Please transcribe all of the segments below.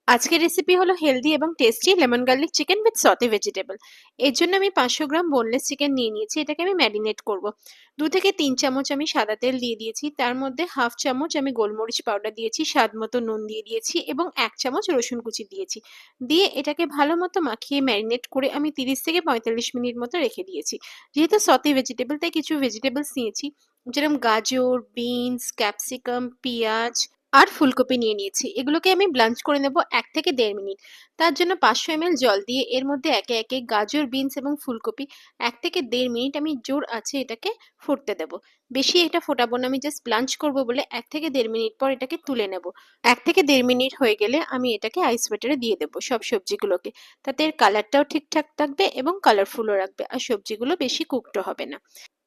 আজকের রেসিপি হলো হেলদি এবং tasty lemon garlic chicken with সতে ভেজিটেবল। এর জন্য আমি 500 গ্রাম বোনলেস চিকেন নিয়ে নিয়েছি। এটাকে আমি ম্যারিনেট করব। 2 থেকে 3 চামচ আমি সাদা তেল দিয়ে দিয়েছি, তার মধ্যে হাফ চামচ আমি গোলমরিচ পাউডার দিয়েছি, স্বাদ মতো নুন দিয়ে দিয়েছি এবং 1 চামচ রসুন কুচি দিয়েছি। দিয়ে এটাকে ভালো মতো মাখিয়ে ম্যারিনেট করে আমি 30 থেকে 45 মিনিট মতো রেখে দিয়েছি। যেহেতু সতে ভেজিটেবল তাই কিছু ভেজিটেবলস নিয়েছি, যেরকম গাজর, বিনস, ক্যাপসিকাম, পেঁয়াজ আর ফুলকপি নিয়ে নিয়েছি। এগুলোকে আমি ব্লাঞ্চ করে নেব 1 থেকে 1.5 মিনিট। তার জন্য 500 ml জল দিয়ে এর মধ্যে একে একে গাজর, বিনস এবং ফুলকপি 1 থেকে 1.5 মিনিট আমি জোর আছে এটাকে ফুটতে দেব। বেশি এটা ফোটাবো না, আমি জাস্ট ব্লাঞ্চ করব বলে 1 থেকে 1.5 মিনিট পর এটাকে তুলে নেব। 1 থেকে 1.5 মিনিট হয়ে গেলে আমি এটাকে আইস ওয়াটারে দিয়ে দেবো সব সবজিগুলোকে। তাতে এর কালারটাও ঠিকঠাক থাকবে এবং কালারফুলও রাখবে, আর সবজিগুলো বেশি কুকড হবে না।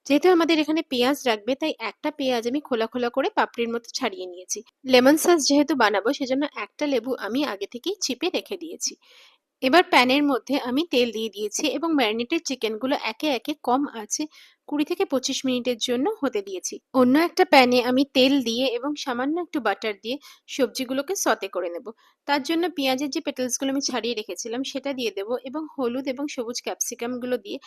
যেহেতু আমাদের এখানে পেঁয়াজ রাখবে তাই একটা পেঁয়াজ আমি খোলা খোলা করে পাপড়ির মতো ছাড়িয়ে নিয়েছি। লেমন সস যেহেতু বানাবো সেজন্য একটা লেবু আমি আগে থেকেই চিপে রেখে দিয়েছি। এবার প্যানের মধ্যে আমি তেল দিয়ে দিয়েছি এবং ম্যারিনেটেড চিকেনগুলো একে একে কম আছে 20 থেকে 25 মিনিটের জন্য হতে দিয়েছি। অন্য একটা প্যানে আমি তেল দিয়ে এবং সামান্য একটু বাটার দিয়ে সবজিগুলোকে সতে করে নেব। তার জন্য পেঁয়াজের যে পেটালসগুলো আমি ছাড়িয়ে রেখেছিলাম সেটা দিয়ে দেব এবং হলুদ এবং সবুজ ক্যাপসিকামগুলো দিয়ে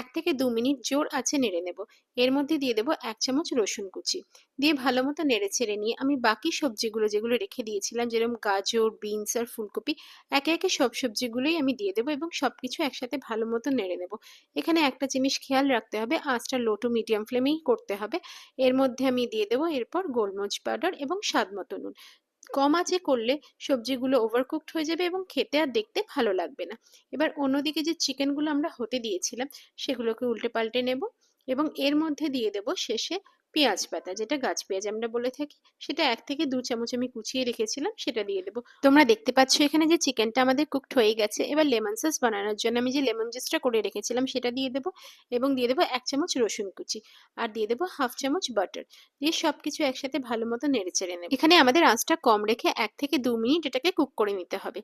1 থেকে 2 মিনিট জোর আছে নেড়ে নেব। এর মধ্যে দিয়ে দেব 1 চামচ রসুন কুচি। দিয়ে ভালো মতো নেড়ে ছেড়ে নিয়ে আমি বাকি সবজিগুলো যেগুলো রেখে দিয়েছিলাম, যেরকম গাজর, বিনস আর ফুলকপি, একে একে সব সবজিগুলোই আমি দিয়ে দেবো এবং সবকিছু একসাথে ভালো মতো নেড়ে নেব। এখানে একটা জিনিস খেয়াল রাখতে হবে, আঁচটা লো টু মিডিয়াম ফ্লেমেই করতে হবে। এর মধ্যে আমি দিয়ে দেবো এরপর গোলমরিচ পাউডার এবং স্বাদ মতো নুন। কম আঁচে করলে সবজিগুলো ওভারকুকড হয়ে যাবে এবং খেতে আর দেখতে ভালো লাগবে না। এবার অন্যদিকে যে চিকেনগুলো আমরা হতে দিয়েছিলাম সেগুলোকে উল্টে পাল্টে নেব এবং এর মধ্যে দিয়ে দেব শেষে পেঁয়াজ পাতা, যেটা গাছ পেঁয়াজ আমরা বলে থাকি। সেটা 1 থেকে 2 চামচ আমি কুচিয়ে রেখেছিলাম, সেটা দিয়ে দেবো। তোমরা দেখতে পাচ্ছ এখানে যে চিকেনটা আমাদের কুকড হয়ে গেছে। এবার লেমন সস বানানোর জন্য আমি যে লেমন জুসটা করে রেখেছিলাম সেটা দিয়ে দেবো এবং দিয়ে দেবো 1 চামচ রসুন কুচি আর দিয়ে দেবো হাফ চামচ বাটার। দিয়ে সবকিছু একসাথে ভালো মতো নেড়ে চেড়ে নেব। এখানে আমাদের আঁচটা কম রেখে 1 থেকে 2 মিনিট এটাকে কুক করে নিতে হবে।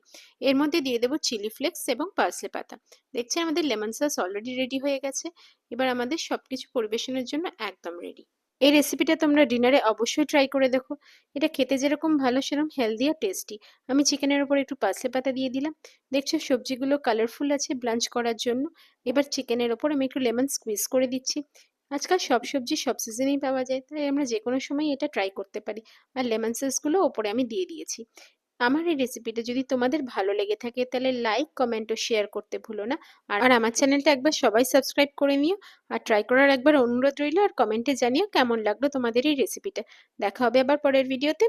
এর মধ্যে দিয়ে দেবো চিলি ফ্লেক্স এবং পার্সলে পাতা। দেখছেন আমাদের লেমন সস অলরেডি রেডি হয়ে গেছে। এবার আমাদের সবকিছু পরিবেশনের জন্য একদম রেডি। এই রেসিপিটা তোমরা ডিনারে অবশ্যই ট্রাই করে দেখো। এটা খেতে যেরকম ভালো সেরকম হেলদি আর টেস্টি। আমি চিকেনের উপর একটু পার্সলে পাতা দিয়ে দিলাম। দেখছো সবজিগুলো কালারফুল আছে ব্লাঞ্চ করার জন্য। এবার চিকেনের ওপর আমি একটু লেমন স্কুইজ করে দিচ্ছি। আজকাল সব সবজি সব সিজনেই পাওয়া যায়, তাই আমরা যে কোনো সময় এটা ট্রাই করতে পারি। আর লেমন সসগুলো ওপরে আমি দিয়ে দিয়েছি। আমার এই রেসিপিটা যদি তোমাদের ভালো লেগে থাকে তাহলে লাইক, কমেন্ট ও শেয়ার করতে ভুলো না। আর আমার চ্যানেলটা একবার সবাই সাবস্ক্রাইব করে নিও। আর ট্রাই করার একবার অনুরোধ রইল, আর কমেন্টে জানিও কেমন লাগলো তোমাদের এই রেসিপিটা। দেখা হবে আবার পরের ভিডিওতে।